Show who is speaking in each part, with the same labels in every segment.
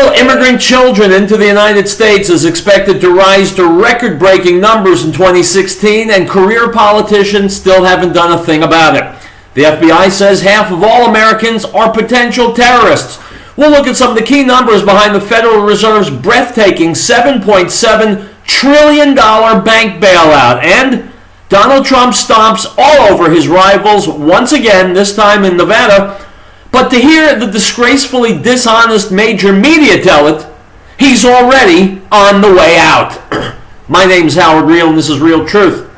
Speaker 1: illegal immigrant children into the United States is expected to rise to record-breaking numbers in 2016, and career politicians still haven't done a thing about it. The FBI says half of all Americans are potential terrorists. We'll look at some of the key numbers behind the Federal Reserve's breathtaking $7.7 trillion bank bailout, and Donald Trump stomps all over his rivals once again, this time in Nevada. But to hear the disgracefully dishonest major media tell it, he's already on the way out. My name's Howard Riell, and this is Riell Truth.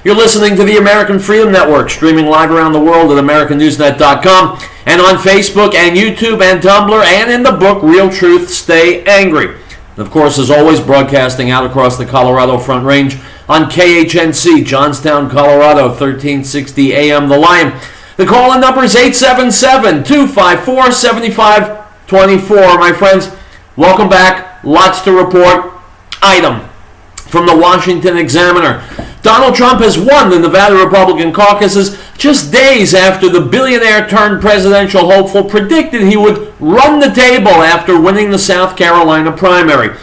Speaker 1: You're listening to the American Freedom Network, streaming live around the world at AmericanNewsNet.com, and on Facebook and YouTube and Tumblr, and in the book Riell Truth, Stay Angry. And of course, as always, broadcasting out across the Colorado Front Range on KHNC, Johnstown, Colorado, 1360 AM The Lion. The call-in number is 877-254-7524. My friends, welcome back. Lots to report. Item from the Washington Examiner. Donald Trump has won the Nevada Republican caucuses just days after the billionaire-turned-presidential hopeful predicted he would run the table after winning the South Carolina primary.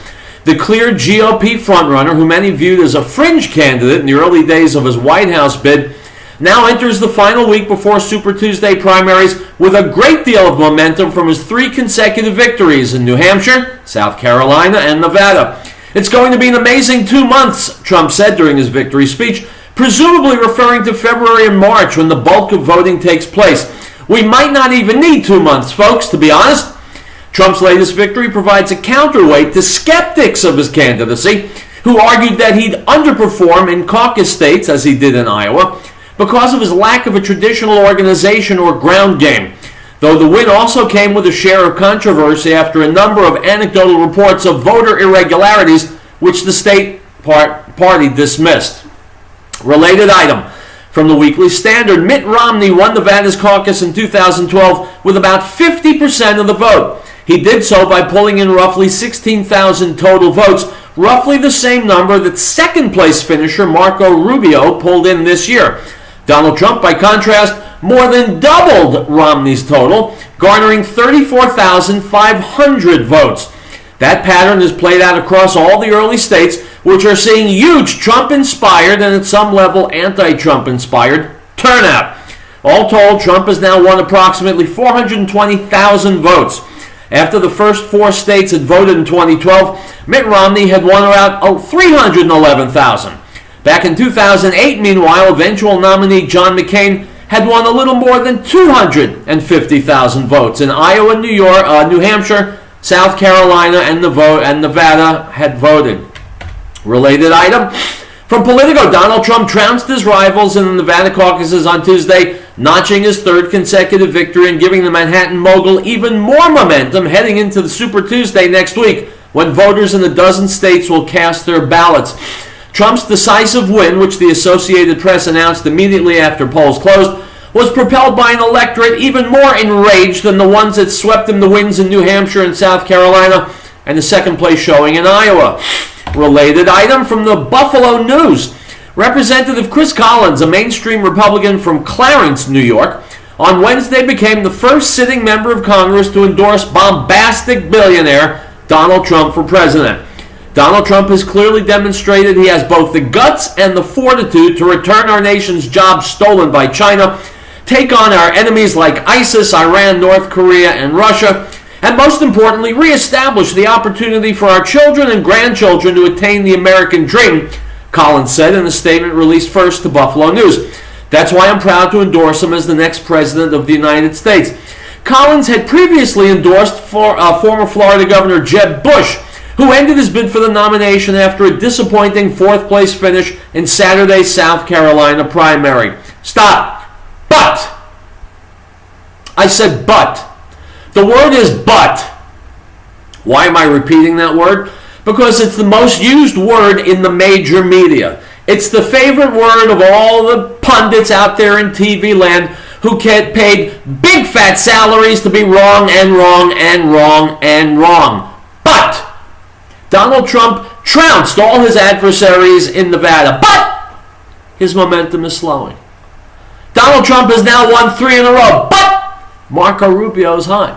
Speaker 1: The clear GOP frontrunner, who many viewed as a fringe candidate in the early days of his White House bid, now enters the final week before Super Tuesday primaries with a great deal of momentum from his 3 consecutive victories in New Hampshire, South Carolina, and Nevada. It's going to be an amazing 2 months, Trump said during his victory speech, presumably referring to February and March when the bulk of voting takes place. We might not even need 2 months, folks, to be honest. Trump's latest victory provides a counterweight to skeptics of his candidacy, who argued that he'd underperform in caucus states, as he did in Iowa, because of his lack of a traditional organization or ground game, though the win also came with a share of controversy after a number of anecdotal reports of voter irregularities, which the state party dismissed. Related item from the Weekly Standard: Mitt Romney won Nevada's caucus in 2012 with about 50% of the vote. He did so by pulling in roughly 16,000 total votes, roughly the same number that second-place finisher Marco Rubio pulled in this year. Donald Trump, by contrast, more than doubled Romney's total, garnering 34,500 votes. That pattern is played out across all the early states, which are seeing huge Trump-inspired and at some level anti-Trump-inspired turnout. All told, Trump has now won approximately 420,000 votes. After the first 4 states had voted in 2012, Mitt Romney had won around 311,000. Back in 2008, meanwhile, eventual nominee John McCain had won a little more than 250,000 votes. In Iowa, New Hampshire, South Carolina, and Nevada had voted. Related item from Politico: Donald Trump trounced his rivals in the Nevada caucuses on Tuesday, notching his 3rd consecutive victory and giving the Manhattan mogul even more momentum heading into the Super Tuesday next week, when voters in a dozen states will cast their ballots. Trump's decisive win, which the Associated Press announced immediately after polls closed, was propelled by an electorate even more enraged than the ones that swept him the wins in New Hampshire and South Carolina and the second-place showing in Iowa. Related item from the Buffalo News: Representative Chris Collins, a mainstream Republican from Clarence, New York, on Wednesday became the first sitting member of Congress to endorse bombastic billionaire Donald Trump for president. Donald Trump has clearly demonstrated he has both the guts and the fortitude to return our nation's jobs stolen by China, take on our enemies like ISIS, Iran, North Korea, and Russia, and most importantly, reestablish the opportunity for our children and grandchildren to attain the American dream, Collins said in a statement released first to Buffalo News. That's why I'm proud to endorse him as the next president of the United States. Collins had previously endorsed former Florida Governor Jeb Bush, who ended his bid for the nomination after a disappointing 4th-place finish in Saturday's South Carolina primary. Stop. But. I said but. The word is but. Why am I repeating that word? Because it's the most used word in the major media. It's the favorite word of all the pundits out there in TV land who get paid big fat salaries to be wrong and wrong and wrong and wrong. But Donald Trump trounced all his adversaries in Nevada, but his momentum is slowing. Donald Trump has now won 3 in a row, but Marco Rubio's high.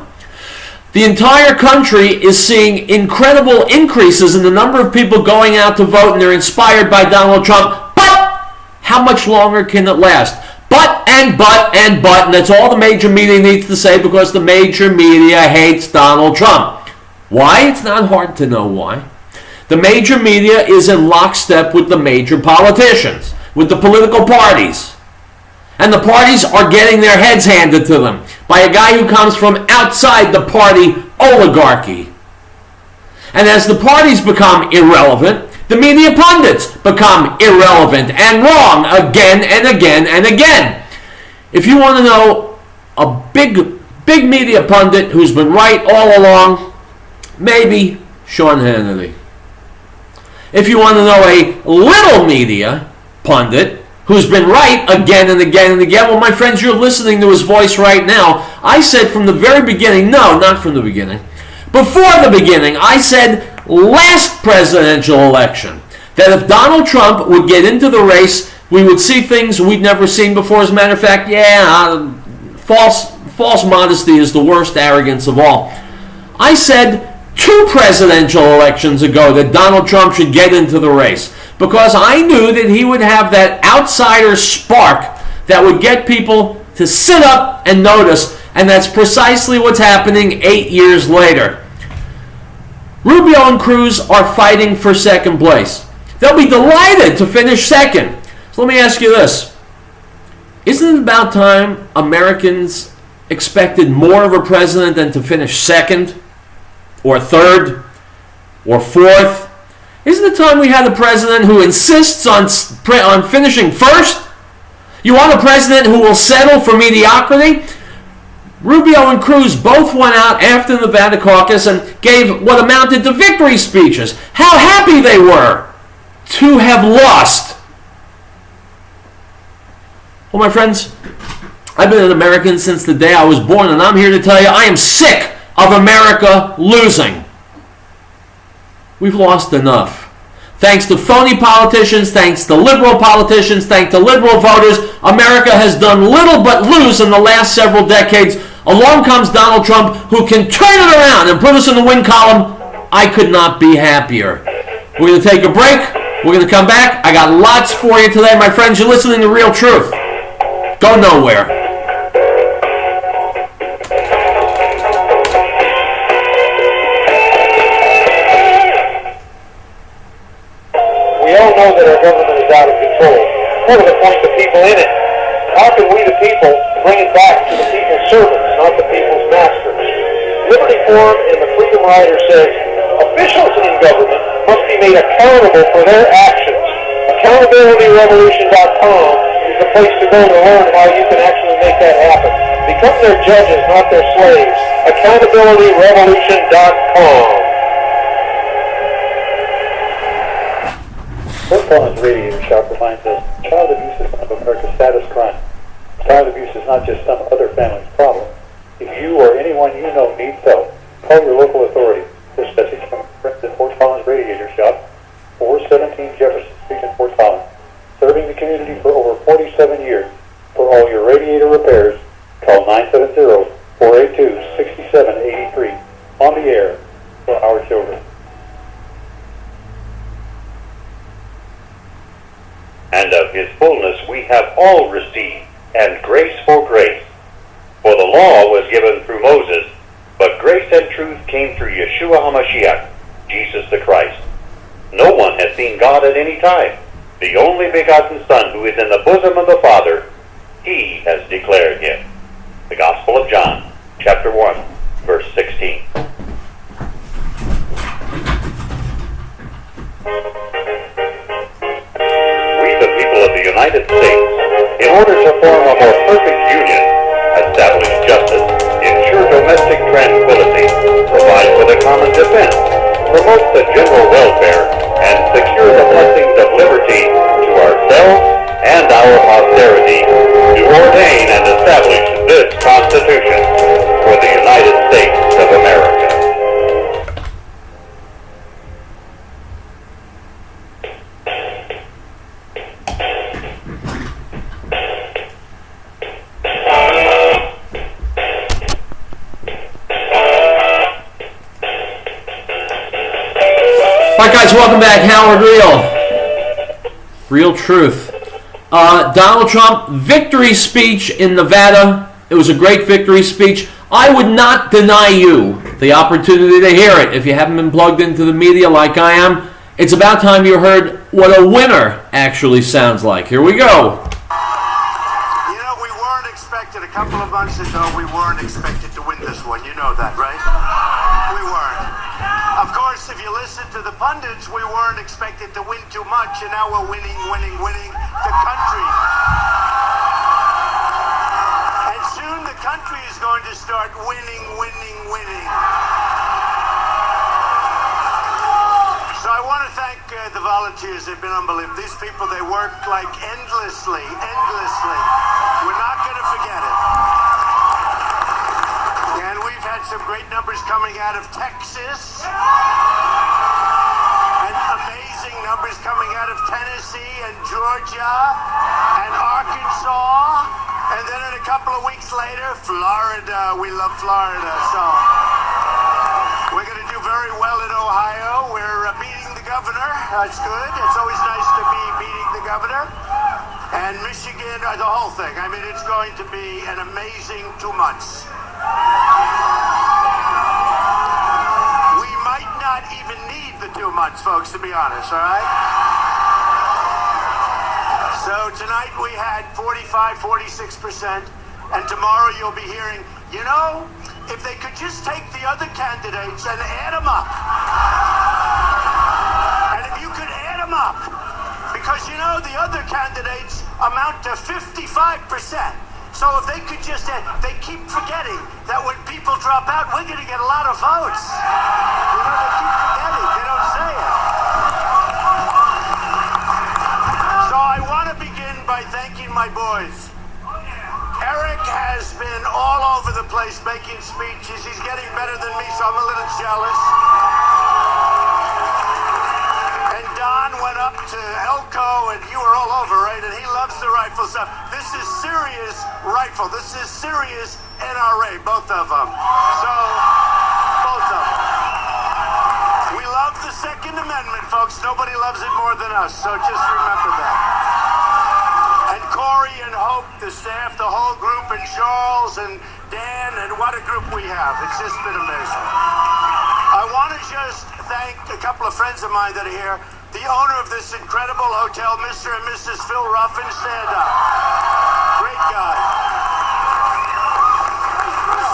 Speaker 1: The entire country is seeing incredible increases in the number of people going out to vote, and they're inspired by Donald Trump. But how much longer can it last? But, and that's all the major media needs to say, because the major media hates Donald Trump. Why? It's not hard to know why. The major media is in lockstep with the major politicians, with the political parties. And the parties are getting their heads handed to them by a guy who comes from outside the party oligarchy. And as the parties become irrelevant, the media pundits become irrelevant and wrong again and again and again. If you want to know a big media pundit who's been right all along, maybe Sean Hannity. If you want to know a little media pundit who's been right again and again and again, well, my friends, you're listening to his voice right now. I said from the very beginning, no, not from the beginning, before the beginning, I said last presidential election that if Donald Trump would get into the race, we would see things we'd never seen before. As a matter of fact, false modesty is the worst arrogance of all. I said 2 presidential elections ago that Donald Trump should get into the race, because I knew that he would have that outsider spark that would get people to sit up and notice, and that's precisely what's happening 8 years later. Rubio and Cruz are fighting for second place. They'll be delighted to finish second. So let me ask you this. Isn't it about time Americans expected more of a president than to finish second, or third, or fourth? Isn't it time we had a president who insists on finishing first? You want a president who will settle for mediocrity? Rubio and Cruz both went out after the Nevada caucus and gave what amounted to victory speeches. How happy they were to have lost. Well, my friends, I've been an American since the day I was born, and I'm here to tell you I am sick of America losing. We've lost enough. Thanks to phony politicians, thanks to liberal politicians, thanks to liberal voters, America has done little but lose in the last several decades. Along comes Donald Trump, who can turn it around and put us in the win column. I could not be happier. We're going to take a break. We're going to come back. I got lots for you today, my friends. You're listening to Riell Truth. Go nowhere.
Speaker 2: We all know that our government is out of control. What are the points of people in it? How can we, the people, bring it back to the people's servants, not the people's masters? Liberty Forum and the Freedom Rider says officials in government must be made accountable for their actions. AccountabilityRevolution.com is the place to go to learn how you can actually make that happen. Become their judges, not their slaves. AccountabilityRevolution.com. Fort Collins Radiator Shop reminds us child abuse is one of America's saddest crimes. Child abuse is not just some other family's problem. If you or anyone you know needs help, call your local authority. This message from friends at Fort Collins Radiator Shop, 417 Jefferson Street in Fort Collins, serving the community for over 47 years. For all your radiator repairs, call 970-482-6783. On the air for our children.
Speaker 3: And of his fullness we have all received, and grace for grace. For the law was given through Moses, but grace and truth came through Yeshua HaMashiach, Jesus the Christ. No one has seen God at any time. The only begotten Son, who is in the bosom of the Father, he has declared him. The Gospel of John, chapter 1, verse 16. Of the United States, in order to form a more perfect union, establish justice, ensure domestic tranquility, provide for the common defense, promote the general welfare, and secure the blessings of liberty to ourselves and our posterity, do ordain and establish this Constitution for the United States of America.
Speaker 1: right, guys, welcome back. Howard Riell Truth. Donald Trump, victory speech in Nevada. It was a great victory speech. I would not deny you the opportunity to hear it. If you haven't been plugged into the media like I am, it's about time you heard what a winner actually sounds like. Here we go.
Speaker 4: You know, we weren't expected, a couple of months ago, we weren't expected to win this one. You know that, right? We weren't. Of course, if you listen to the pundits, we weren't expected to win too much, and now we're winning the country. And soon the country is going to start winning. So I want to thank the volunteers. They've been unbelievable. These people, they work like endlessly. We're not going to forget it. And we've had some great numbers coming out of Texas. And amazing numbers coming out of Tennessee and Georgia and Arkansas. And then in a couple of weeks later, Florida. We love Florida. So we're going to do very well in Ohio. We're beating the governor. That's good. It's always nice to be beating the governor. And Michigan, the whole thing. I mean, it's going to be an amazing 2 months. We might not even need the 2 months, folks, to be honest, all right? So tonight we had 45, 46%, and tomorrow you'll be hearing, you know, if they could just take the other candidates and add them up. And if you could add them up, because you know the other candidates amount to 55%. So if they could just add, they keep forgetting that when people drop out, we're going to get a lot of votes. You know, they keep forgetting. They don't say it. So I want to begin by thanking my boys. Eric has been all over the place making speeches. He's getting better than me, so I'm a little jealous. And Don went up to Elko, and you were all over, right? And he loves the rifle stuff. This is serious rifle. This is serious NRA, both of them. So, both of them. We love the Second Amendment, folks. Nobody loves it more than us, so just remember that. And Corey and Hope, the staff, the whole group, and Charles and Dan, and what a group we have. It's just been amazing. I want to just thank a couple of friends of mine that are here. The owner of this incredible hotel, Mr. and Mrs. Phil Ruffin, stand up. Great guy.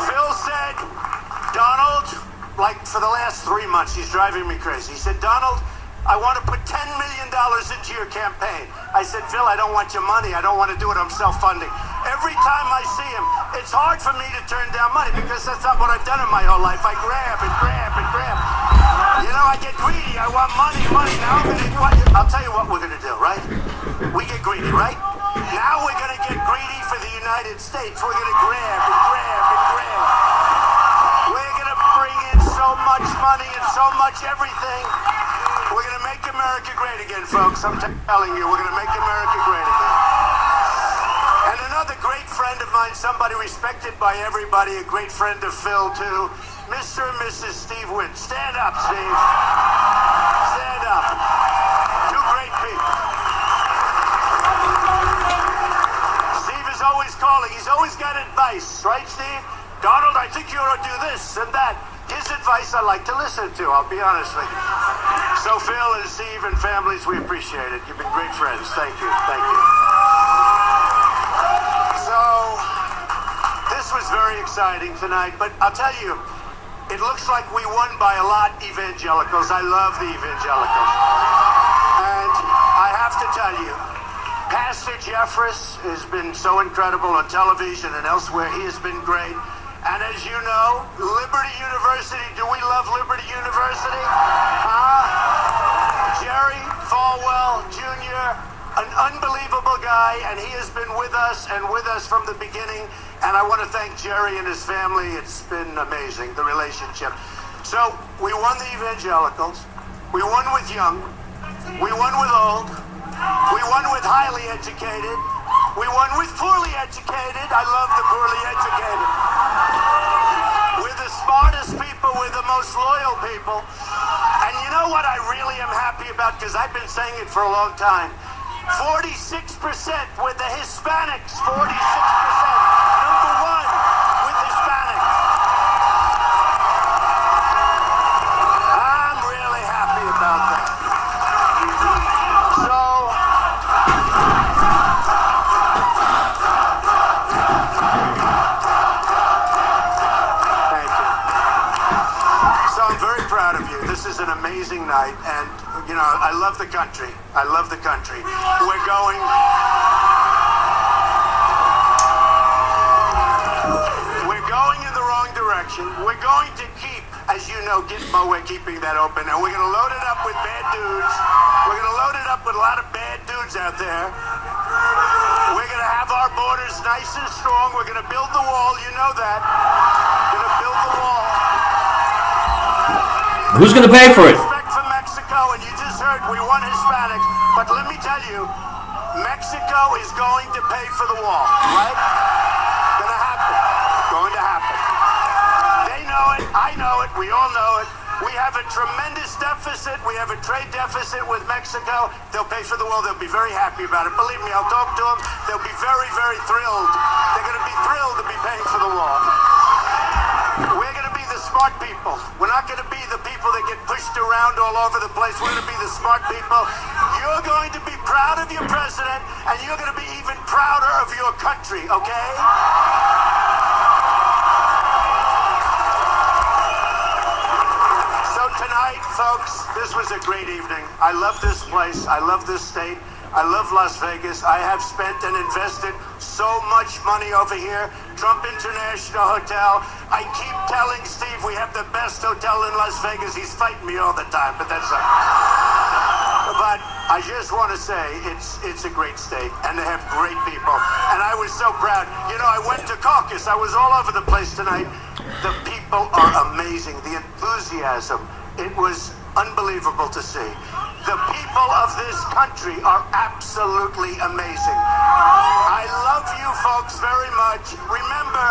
Speaker 4: Phil said, Donald, like for the last 3 months, he's driving me crazy. He said, Donald, I want to put $10 million into your campaign. I said, Phil, I don't want your money. I don't want to do it. I'm self-funding. Every time I see him, it's hard for me to turn down money because that's not what I've done in my whole life. I grab and grab and grab. You know, I get greedy. I want money. Now I'll tell you what we're going to do, right? We get greedy, right? Now we're going to get greedy for the United States. We're going to grab and grab and grab. We're going to bring in so much money and so much everything. We're going to make America great again, folks. I'm telling you, we're going to make America great again. And another great friend of mine, somebody respected by everybody, a great friend of Phil, too, Mr. and Mrs. Steve Wynn. Stand up, Steve. Stand up. Two great people. Steve is always calling. He's always got advice, right, Steve? Donald, I think you ought to do this and that. His advice I like to listen to, I'll be honest with you. So Phil and Steve and families, we appreciate it. You've been great friends. Thank you. Thank you. So, this was very exciting tonight, but I'll tell you, it looks like we won by a lot, evangelicals. I love the evangelicals. And I have to tell you, Pastor Jeffress has been so incredible on television and elsewhere. He has been great. And as you know, Liberty University, do we love Liberty University? Jerry Falwell Jr., an unbelievable guy, and he has been with us and with us from the beginning. And I want to thank Jerry and his family. It's been amazing, the relationship. So we won the evangelicals. We won with young. We won with old. We won with highly educated. We won with poorly educated. I love the poorly educated. We're the smartest people. We're the most loyal people. And you know what I really happy about, because I've been saying it for a long time. 46% with the Hispanics. 46%. Number one with Hispanics. I'm really happy about that. So, thank you. So I'm very proud of you. This is an amazing night, and you know, I love the country. I love the country. We're going in the wrong direction. We're going to keep, as you know, Gitmo, we're keeping that open, and we're going to load it up with bad dudes. We're going to load it up with a lot of bad dudes out there. We're going to have our borders nice and strong. We're going to build the wall. You know that. We're going to build the wall.
Speaker 1: Who's going to pay for it?
Speaker 4: Respect for Mexico, and you just heard we want Hispanics, but let me tell you, Mexico is going to pay for the wall, right? Gonna happen. Going to happen. They know it. I know it. We all know it. We have a tremendous deficit. We have a trade deficit with Mexico. They'll pay for the wall. They'll be very happy about it. Believe me, I'll talk to them. They'll be very, very thrilled. They're going to be thrilled to be paying for the wall. We're going to be the smart people. We're not going to be the people that get pushed around all over the place. We're going to be the smart people. You're going to be proud of your president, and you're going to be even prouder of your country, okay? So tonight, folks, this was a great evening. I love this place. I love this state. I love Las Vegas. I have spent and invested so much money over here. Trump International Hotel. I keep telling Steve we have the best hotel in Las Vegas. He's fighting me all the time, but that's but I just want to say it's a great state, and they have great people. And I was so proud. You know, I went to caucus. I was all over the place tonight. The people are amazing. The enthusiasm. It was unbelievable to see. The people of this country are absolutely amazing. I love you folks very much. Remember,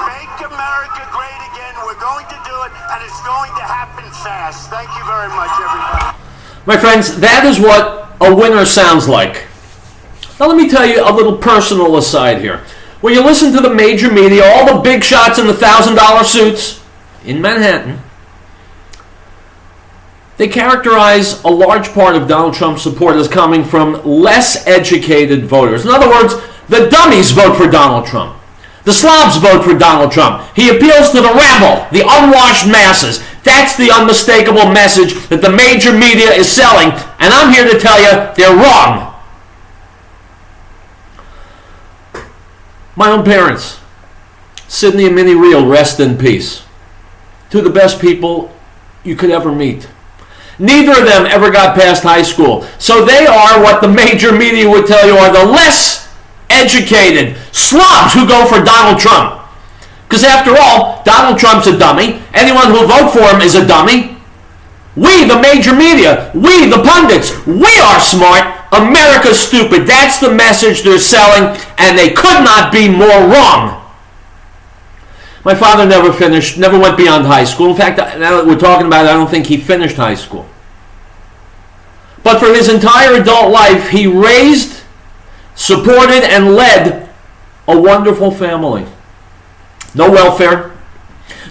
Speaker 4: make America great again. We're going to do it, and it's going to happen fast. Thank you very much, everybody.
Speaker 1: My friends, that is what a winner sounds like. Now let me tell you a little personal aside here. When you listen to the major media, all the big shots in the $1,000 suits in Manhattan, they characterize a large part of Donald Trump's support as coming from less educated voters. In other words, the dummies vote for Donald Trump. The slobs vote for Donald Trump. He appeals to the rabble, the unwashed masses. That's the unmistakable message that the major media is selling, and I'm here to tell you they're wrong. My own parents, Sidney and Minnie Riell, rest in peace. Two of the best people you could ever meet. Neither of them ever got past high school. So they are what the major media would tell you are the less educated slobs who go for Donald Trump. Because after all, Donald Trump's a dummy. Anyone who'll vote for him is a dummy. We, the major media, we, the pundits, we are smart. America's stupid. That's the message they're selling, and they could not be more wrong. My father never went beyond high school. In fact, now that we're talking about it, I don't think he finished high school. But for his entire adult life, he raised, supported, and led a wonderful family. No welfare,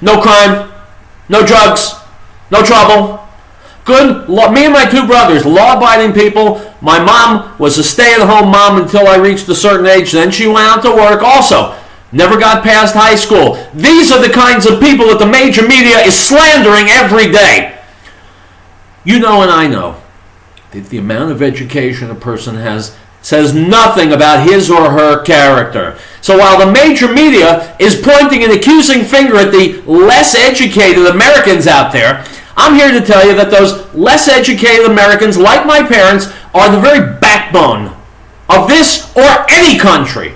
Speaker 1: no crime, no drugs, no trouble. Good, me and my two brothers, law-abiding people. My mom was a stay-at-home mom until I reached a certain age. Then she went out to work also. Never got past high school. These are the kinds of people that the major media is slandering every day. You know and I know that the amount of education a person has says nothing about his or her character. So while the major media is pointing an accusing finger at the less educated Americans out there, I'm here to tell you that those less educated Americans, like my parents, are the very backbone of this or any country.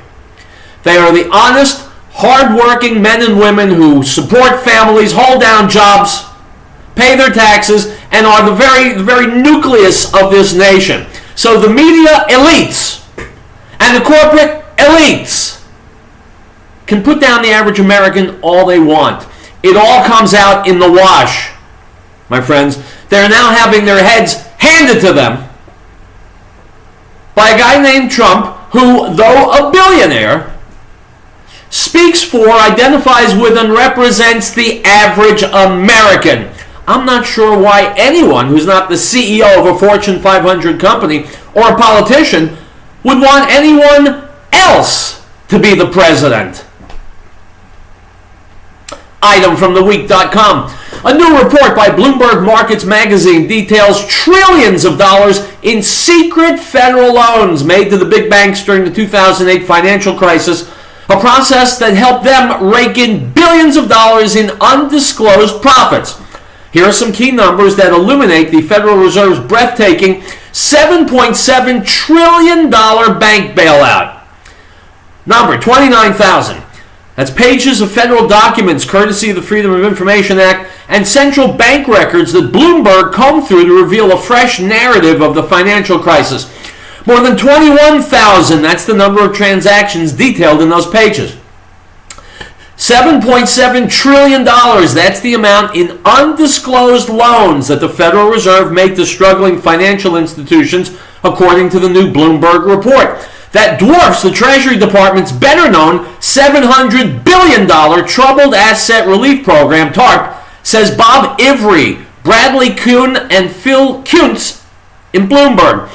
Speaker 1: They are the honest, hard-working men and women who support families, hold down jobs, pay their taxes, and are the very nucleus of this nation. So the media elites and the corporate elites can put down the average American all they want. It all comes out in the wash, my friends. They're now having their heads handed to them by a guy named Trump, who, though a billionaire, speaks for, identifies with, and represents the average American. I'm not sure why anyone who's not the CEO of a Fortune 500 company or a politician would want anyone else to be the president. Item from theweek.com. A new report by Bloomberg Markets Magazine details trillions of dollars in secret federal loans made to the big banks during the 2008 financial crisis, a process that helped them rake in billions of dollars in undisclosed profits. Here are some key numbers that illuminate the Federal Reserve's breathtaking $7.7 trillion bank bailout. Number 29,000. That's pages of federal documents courtesy of the Freedom of Information Act and central bank records that Bloomberg combed through to reveal a fresh narrative of the financial crisis. More than 21,000, that's the number of transactions detailed in those pages. $7.7 trillion, that's the amount in undisclosed loans that the Federal Reserve made to struggling financial institutions, according to the new Bloomberg report. That dwarfs the Treasury Department's better-known $700 billion Troubled Asset Relief Program, TARP, says Bob Ivry, Bradley Kuhn, and Phil Kuntz in Bloomberg.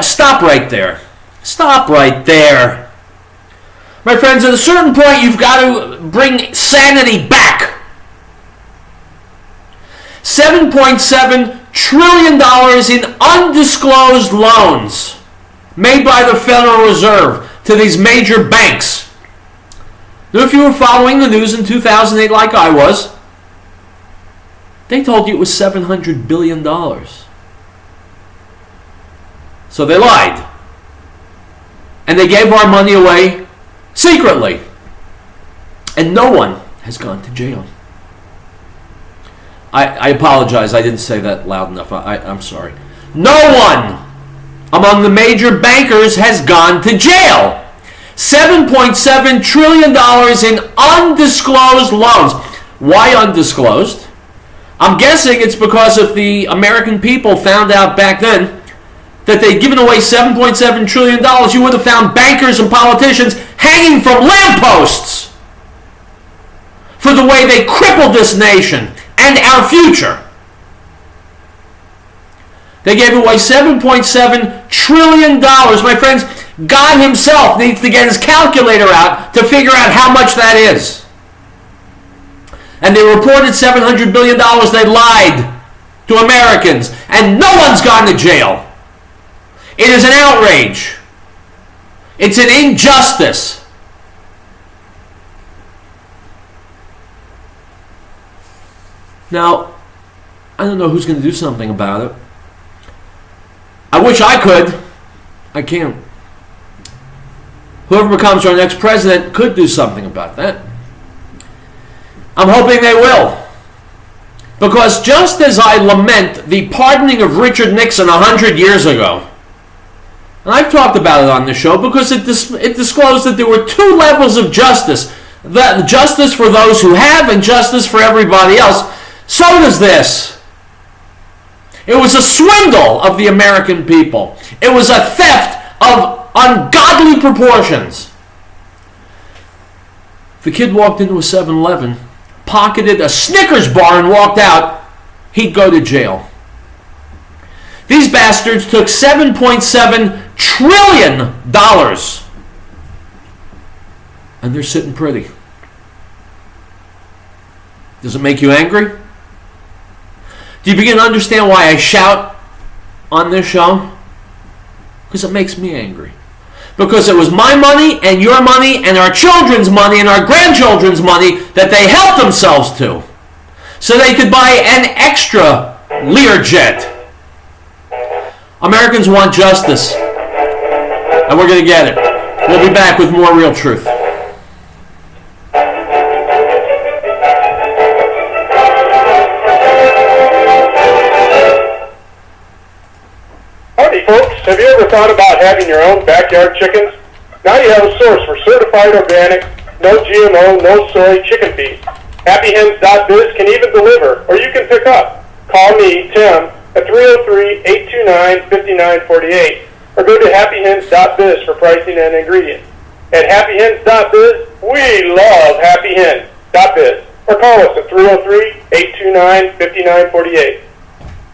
Speaker 1: Stop right there. Stop right there. My friends, at a certain point, you've got to bring sanity back. $7.7 trillion in undisclosed loans made by the Federal Reserve to these major banks. Now, if you were following the news in 2008 like I was, they told you it was $700 billion. So they lied. And they gave our money away secretly. And no one has gone to jail. I apologize, I didn't say that loud enough. I'm sorry. No one among the major bankers has gone to jail. $7.7 trillion in undisclosed loans. Why undisclosed? I'm guessing it's because if the American people found out back then that they'd given away $7.7 trillion, you would have found bankers and politicians hanging from lampposts for the way they crippled this nation and our future. They gave away $7.7 trillion. My friends, God himself needs to get his calculator out to figure out how much that is. And they reported $700 billion. They lied to Americans. And no one's gone to jail. It is an outrage. It's an injustice. Now, I don't know who's going to do something about it. I wish I could. I can't. Whoever becomes our next president could do something about that. I'm hoping they will. Because just as I lament the pardoning of Richard Nixon 100 years ago, and I've talked about it on the show because it disclosed that there were two levels of justice. The justice for those who have and justice for everybody else. So does this. It was a swindle of the American people. It was a theft of ungodly proportions. If a kid walked into a 7-Eleven, pocketed a Snickers bar and walked out, he'd go to jail. These bastards took $7.7 trillion and they're sitting pretty. Does it make you angry? Do you begin to understand why I shout on this show? Because it makes me angry. Because it was my money and your money and our children's money and our grandchildren's money that they helped themselves to. So they could buy an extra Learjet. Americans want justice. And we're going to get it. We'll be back with more Riell Truth.
Speaker 5: Howdy, folks. Have you ever thought about having your own backyard chickens? Now you have a source for certified organic, no GMO, no soy chicken feed. HappyHens.biz can even deliver, or you can pick up. Call me, Tim, at 303-829-5948 or go to happyhens.biz for pricing and ingredients. At happyhens.biz, we love happyhens.biz or call us at 303-829-5948.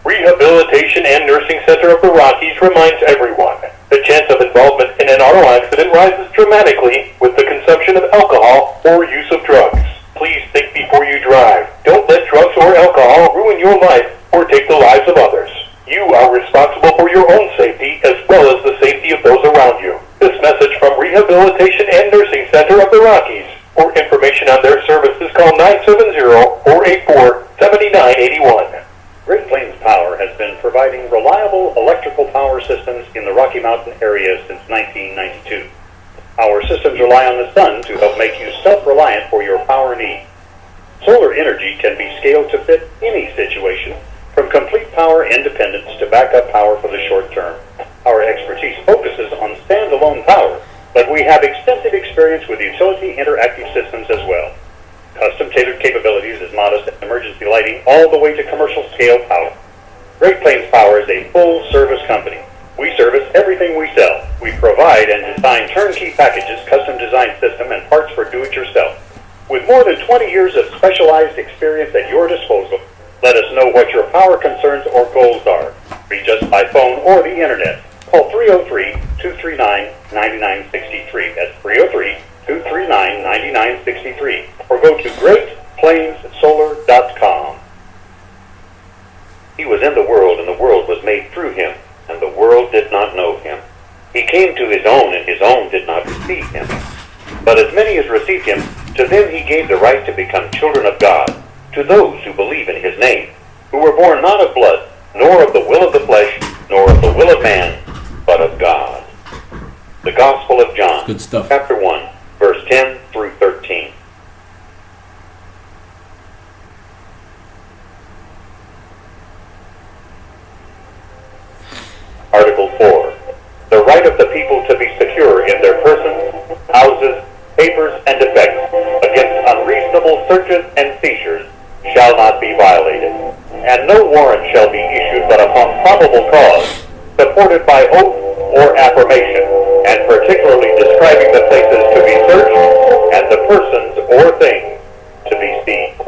Speaker 3: Rehabilitation and Nursing Center of the Rockies reminds everyone the chance of involvement in an auto accident rises dramatically with the consumption of alcohol or use of drugs. Please think before you drive. Don't let drugs or alcohol ruin your life or take the lives of others. You are responsible for your own safety as well as the safety of those around you. This message from Rehabilitation and Nursing Center of the Rockies. For information on their services, call 970-484-7981. Great Plains Power has been providing reliable electrical power systems in the Rocky Mountain area since 1992. Our systems rely on the sun to help make you self-reliant for your power needs. Solar energy can be scaled to fit any situation, from complete power independence to backup power for the short term. Our expertise focuses on standalone power, but we have extensive experience with utility interactive systems as well. Custom-tailored capabilities as modest emergency lighting all the way to commercial-scale power. Great Plains Power is a full-service company. We service everything we sell. We provide and design turnkey packages, custom-designed system, and parts for do-it-yourself. With more than 20 years of specialized experience at your disposal, let us know what your power concerns or goals are. Reach us by phone or the internet. Call 303-239-9963. That's 303-239-9963. Or go to GreatPlainsSolar.com. He was in the world, and the world was made through him, and the world did not know him. He came to his own, and his own did not receive him. But as many as received him, to them he gave the right to become children of God, to those who believe in his name, who were born not of blood, nor of the will of the flesh, nor of the will of man, but of God. The Gospel of John,
Speaker 1: Good stuff.
Speaker 3: chapter 1, verse 10 through 13. Article 4. The right of the people to be secure in their persons, houses, papers, and effects against unreasonable searches and seizures shall not be violated, and no warrant shall be issued but upon probable cause, supported by oath or affirmation, and particularly describing the places to be searched and the persons or things to be seized.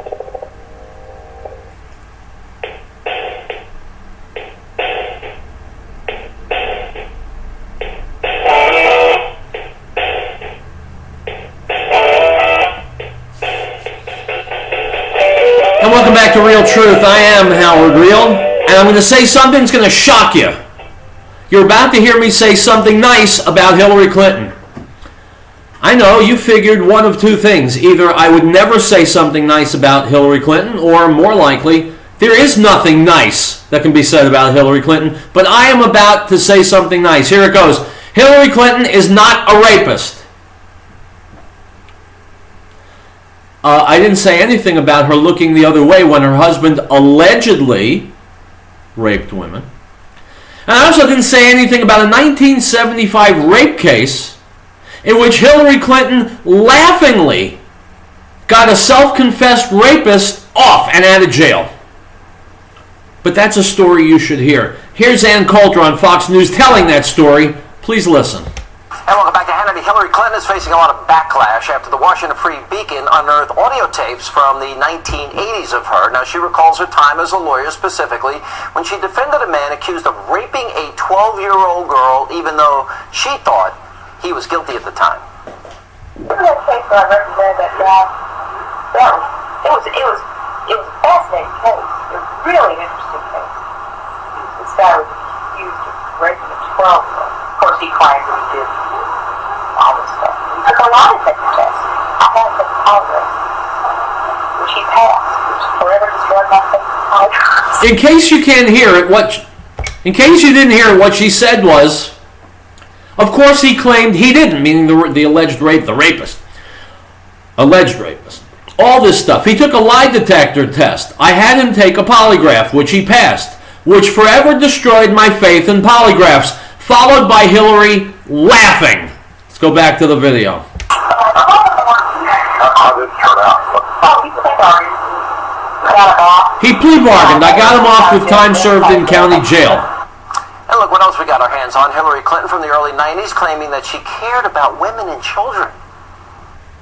Speaker 1: And welcome back to Riell Truth. I am Howard Riell, and I'm going to say something that's going to shock you. You're about to hear me say something nice about Hillary Clinton. I know you figured one of two things. Either I would never say something nice about Hillary Clinton, or more likely, there is nothing nice that can be said about Hillary Clinton, but I am about to say something nice. Here it goes. Hillary Clinton is not a rapist. I didn't say anything about her looking the other way when her husband allegedly raped women. And I also didn't say anything about a 1975 rape case in which Hillary Clinton laughingly got a self-confessed rapist off and out of jail. But that's a story you should hear. Here's Ann Coulter on Fox News telling that story. Please listen.
Speaker 6: And welcome back to Hannity. Hillary Clinton is facing a lot of backlash after the Washington Free Beacon unearthed audio tapes from the 1980s of her. Now, she recalls her time as a lawyer specifically when she defended a man accused of raping a 12-year-old girl, even though she thought he was guilty at the time.
Speaker 7: That case where I represented that guy, it was a fascinating case. It was a really interesting case. This guy was accused of raping a 12-year-old. Of course, he claimed that he did all this stuff. He took a lie detector test. I had to take a polygraph, which he passed, which forever destroyed my faith in polygraph.
Speaker 1: In case you can't hear it, in case you didn't hear it, what she said was, of course he claimed he didn't, meaning the alleged rape, the rapist. Alleged rapist. All this stuff. He took a lie detector test. I had him take a polygraph, which he passed, which forever destroyed my faith in polygraphs, followed by Hillary laughing. Let's go back to the video.
Speaker 7: How did it turn out? Oh, he played already. I
Speaker 1: He plea bargained. I got him off with time served in county jail.
Speaker 6: And look what else we got our hands on. Hillary Clinton from the early 90s claiming that she cared about women and children.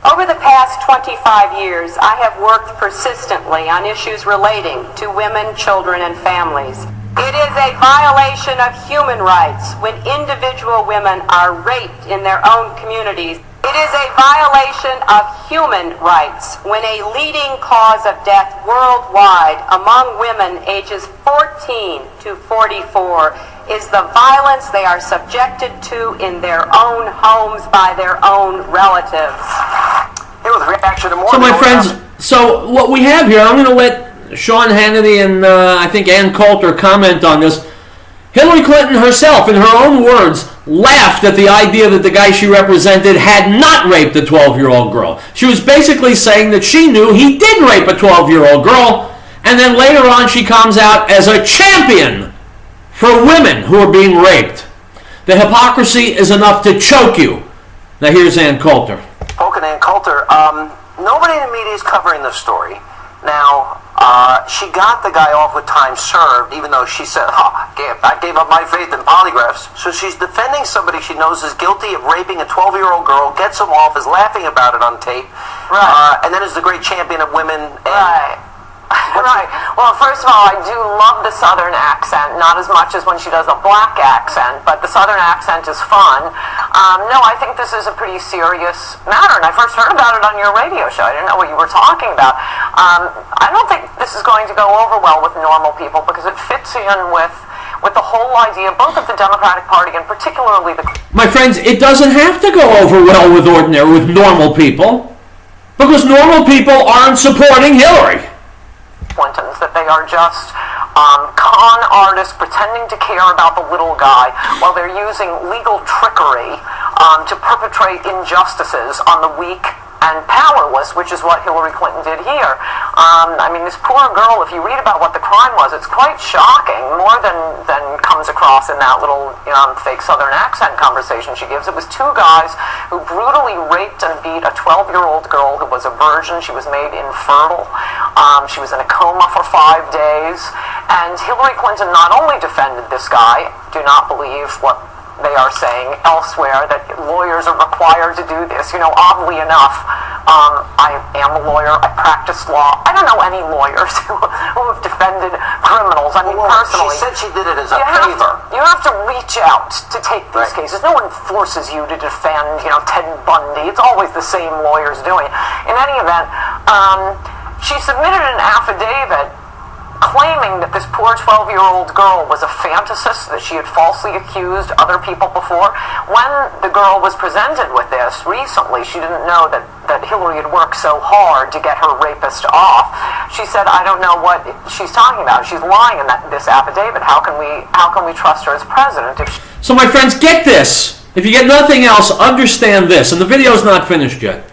Speaker 8: Over the past 25 years, I have worked persistently on issues relating to women, children, and families. It is a violation of human rights when individual women are raped in their own communities. It is a violation of human rights when a leading cause of death worldwide among women ages 14 to 44 is the violence they are subjected to in their own homes by their own relatives.
Speaker 6: Here with reaction to more.
Speaker 1: So, my friends, so what we have here, I'm going to let Sean Hannity and I think Ann Coulter comment on this. Hillary Clinton herself, in her own words, laughed at the idea that the guy she represented had not raped a 12-year-old girl. She was basically saying that she knew he did rape a 12-year-old girl, and then later on she comes out as a champion for women who are being raped. The hypocrisy is enough to choke you. Now here's Ann Coulter.
Speaker 6: Ann Coulter, nobody in the media is covering this story. Now, she got the guy off with time served, even though she said, I gave up my faith in polygraphs. So she's defending somebody she knows is guilty of raping a 12-year-old girl, gets him off, is laughing about it on tape,
Speaker 9: Right.
Speaker 6: And then is the great champion of women.
Speaker 9: Right. Right. Well, first of all, I do love the Southern accent, not as much as when she does a black accent, but the Southern accent is fun. No, I think this is a pretty serious matter, and I first heard about it on your radio show. I didn't know what you were talking about. I don't think this is going to go over well with normal people because it fits in with the whole idea, both of the Democratic Party and particularly the...
Speaker 1: My friends, it doesn't have to go over well with normal people, because normal people aren't supporting Hillary.
Speaker 9: Clintons, that they are just con artists pretending to care about the little guy while they're using legal trickery to perpetrate injustices on the weak and powerless, which is what Hillary Clinton did here. I mean, this poor girl, if you read about what the crime was, it's quite shocking, more than comes across in that little fake Southern accent conversation she gives. It was two guys who brutally raped and beat a 12-year-old girl who was a virgin. She was made infertile. She was in a coma for 5 days. And Hillary Clinton not only defended this guy, do not believe what they are saying elsewhere, that lawyers are required to do this. Oddly enough, I am a lawyer. I practice law. I don't know any lawyers who have defended criminals. I mean, personally.
Speaker 6: She said she did it as a
Speaker 9: favor. You have to reach out to take these
Speaker 6: Right.
Speaker 9: cases. No one forces you to defend, Ted Bundy. It's always the same lawyers doing it. In any event, she submitted an affidavit claiming that this poor 12-year-old girl was a fantasist, that she had falsely accused other people before. When the girl was presented with this recently, she didn't know that Hillary had worked so hard to get her rapist off. She said, I don't know what she's talking about. She's lying in this affidavit. How can we trust her as president?
Speaker 1: So, my friends, get this. If you get nothing else, understand this. And the video's not finished yet.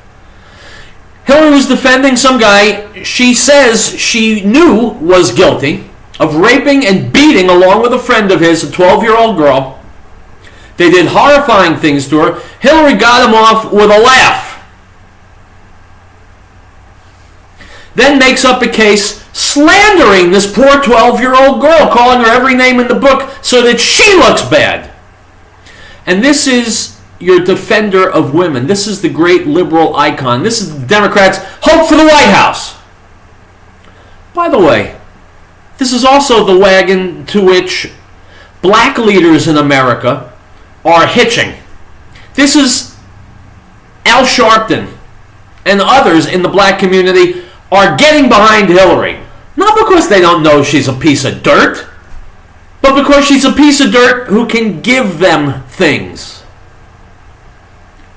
Speaker 1: Hillary was defending some guy she says she knew was guilty of raping and beating, along with a friend of his, a 12-year-old girl. They did horrifying things to her. Hillary got him off with a laugh. Then makes up a case slandering this poor 12-year-old girl, calling her every name in the book so that she looks bad. And this is your defender of women. This is the great liberal icon. This is the Democrats' hope for the White House. By the way, this is also the wagon to which black leaders in America are hitching. This is Al Sharpton and others in the black community are getting behind Hillary. Not because they don't know she's a piece of dirt, but because she's a piece of dirt who can give them things.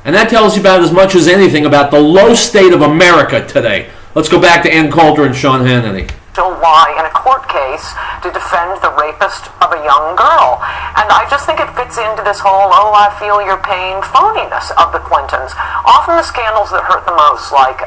Speaker 1: And that tells you about as much as anything about the low state of America today. Let's go back to Ann Coulter and Sean Hannity.
Speaker 9: To lie in a court case to defend the rapist of a young girl. And I just think it fits into this whole, I feel your pain phoniness of the Clintons. Often the scandals that hurt the most, like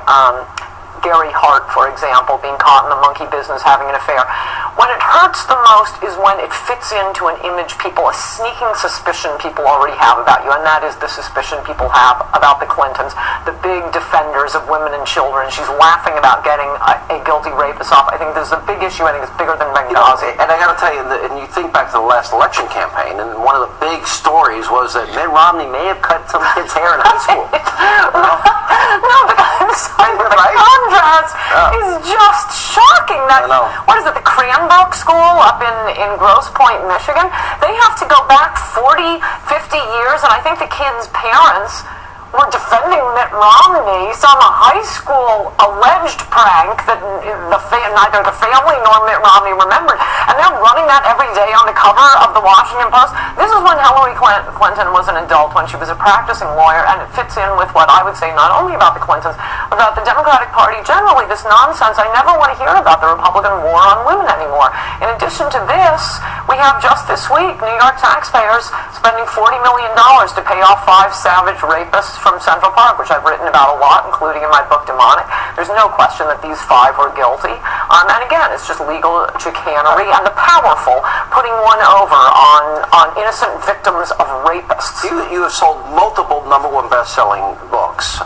Speaker 9: Gary Hart, for example, being caught in the monkey business, having an affair. When it hurts the most is when it fits into an image people, a sneaking suspicion people already have about you, and that is the suspicion people have about the Clintons, the big defenders of women and children. She's laughing about getting a guilty rapist off. I think this is a big issue. I think it's bigger than Benghazi.
Speaker 6: And I got to tell you, and you think back to the last election campaign, and one of the big stories was that Mitt Romney may have cut some kid's hair in high school.
Speaker 9: No, but I'm sorry, the contrast is just shocking. That, what is it, the Cranbrook School up in Grosse Pointe, Michigan? They have to go back 40, 50 years, and I think the kids' parents were defending Mitt Romney, some high school alleged prank that neither the family nor Mitt Romney remembered, and they're running that every day on the cover of the Washington Post. This is when Hillary Clinton was an adult, when she was a practicing lawyer, and it fits in with what I would say not only about the Clintons, but about the Democratic Party generally, this nonsense. I never want to hear about the Republican war on women anymore. In addition to this, we have just this week New York taxpayers spending $40 million to pay off 5 savage rapists from Central Park, which I've written about a lot, including in my book Demonic. There's no question that these 5 were guilty. And again, it's just legal chicanery and the powerful putting one over on innocent victims of rapists.
Speaker 6: You have sold multiple #1 best-selling books.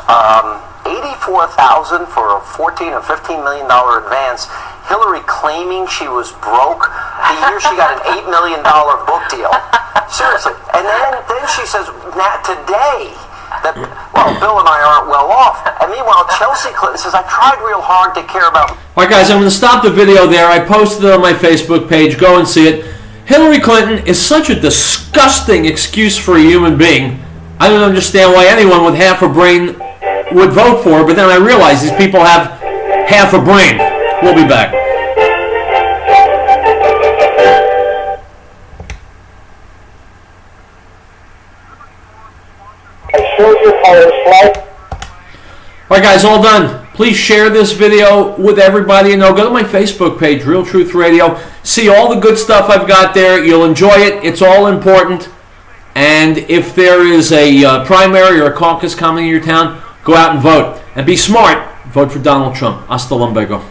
Speaker 6: $84,000 for a $14 or $15 million advance. Hillary claiming she was broke the year she got an $8 million book deal. Seriously. And then she says, today, that, well, Bill and I aren't well off. And meanwhile, Chelsea Clinton says, I tried real hard to care about...
Speaker 1: All right, guys, I'm going to stop the video there. I posted it on my Facebook page. Go and see it. Hillary Clinton is such a disgusting excuse for a human being. I don't understand why anyone with half a brain would vote for her, but then I realize these people have half a brain. We'll be back. All right, guys, all done. Please share this video with everybody you know. Go to my Facebook page, Riell Truth Radio. See all the good stuff I've got there. You'll enjoy it. It's all important. And if there is a primary or a caucus coming in your town, go out and vote. And be smart. Vote for Donald Trump. Hasta luego.